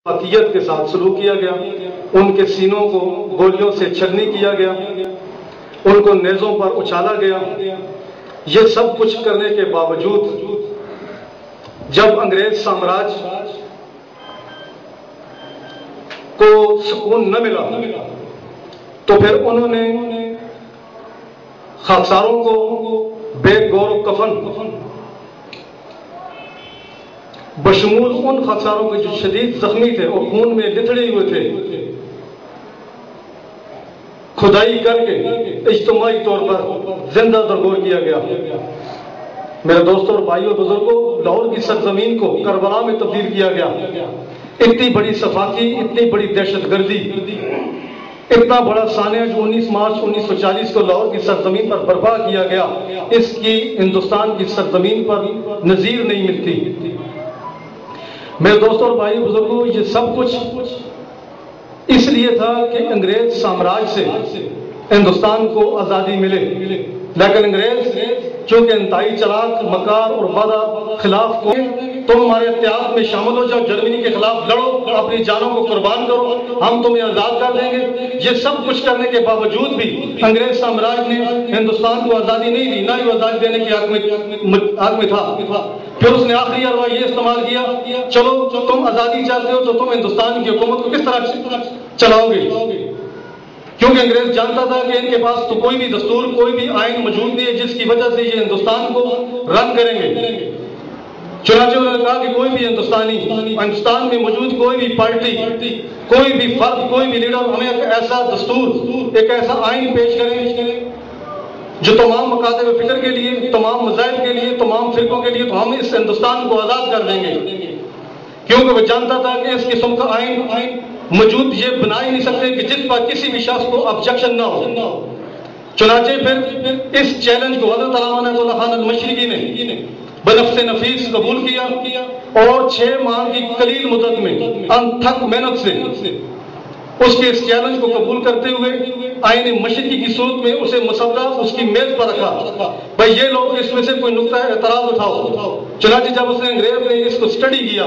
فقیت کے ساتھ سلوک کیا گیا، ان کے سینوں کو گولیوں سے چھلنی کیا گیا، ان کو نیزوں پر اچھالا گیا۔ یہ سب کچھ کرنے کے باوجود جب انگریز سامراج کو سکون نہ ملا تو پھر انہوں نے خاکساروں کو بے گور و کفن بشمول ان خاکساروں کے جو شدید زخمی تھے اور خون میں لتڑے ہوئے تھے، کھدائی کر کے اجتماعی طور پر زندہ درگور کیا گیا۔ میرے دوستوں اور بھائیوں اور بزرگوں، لاہور کی سرزمین کو کربلا میں تبدیل کیا گیا۔ اتنی بڑی صفاقی، اتنی بڑی دہشت گردی، اتنا بڑا سانحہ جو 19 مارچ 1940 کو لاہور کی سرزمین پر برپا کیا گیا، اس کی ہندوستان کی سرزمین پر نظیر نہیں ملتی۔ میرے دوستوں اور بھائی بزرگوں، یہ سب کچھ اس لیے تھا کہ انگریز سامراج سے ہندوستان کو آزادی ملے، لیکن انگریز چونکہ انتہائی چلاک، مکار اور وعدہ خلاف کو، تم ہمارے اتحاد میں شامل ہو جاؤ، جرمنی کے خلاف لڑو، اپنی جانوں کو قربان کرو، ہم تمہیں آزاد کر دیں گے۔ یہ سب کچھ کرنے کے باوجود بھی انگریز سامراج نے ہندوستان کو آزادی نہیں دی، نہ ہی آزادی دینے کی حق میں تھا۔ پھر اس نے آخری اروا یہ استعمال کیا، چلو تم آزادی چاہتے ہو تو تم ہندوستان کی حکومت کو کس طرح چلاؤ گے؟ کیونکہ انگریز جانتا تھا کہ ان کے پاس تو کوئی بھی دستور، کوئی بھی آئین موجود نہیں ہے جس کی وجہ سے یہ ہندوستان کو رن کریں گے۔ چنانچہ انہوں نے کہا کہ کوئی بھی ہندوستان میں موجود کوئی بھی پارٹی، کوئی بھی فرد، کوئی بھی لیڈر ہمیں ایک ایسا دستور، ایک ایسا آئین پیش کریں جو تمام مکاتب فکر کے لیے، تمام مذاہب کے لیے، تمام فرقوں کے لیے، تو ہم اس ہندوستان کو آزاد کر دیں گے۔ کیونکہ وہ جانتا تھا کہ اس قسم کا آئین موجود یہ بنا ہی نہیں سکتے کہ جس پر کسی بھی شخص کو آبجیکشن نہ ہو۔ چنانچہ پھر اس چیلنج کو حضرت علامہ عنایت اللہ خان المشرقی نے بنفس نفیس قبول کیا اور 6 ماہ کی قلیل مدت میں انتھک محنت سے اس کے اس چیلنج کو قبول کرتے ہوئے آئین مشرقی کی صورت میں اسے مسودہ اس کی میز پر رکھا، بھائی یہ لوگ اس میں سے کوئی نقطہ اعتراض اٹھاؤ۔ چنانچہ جب اس نے انگریز نے اس کو سٹڈی کیا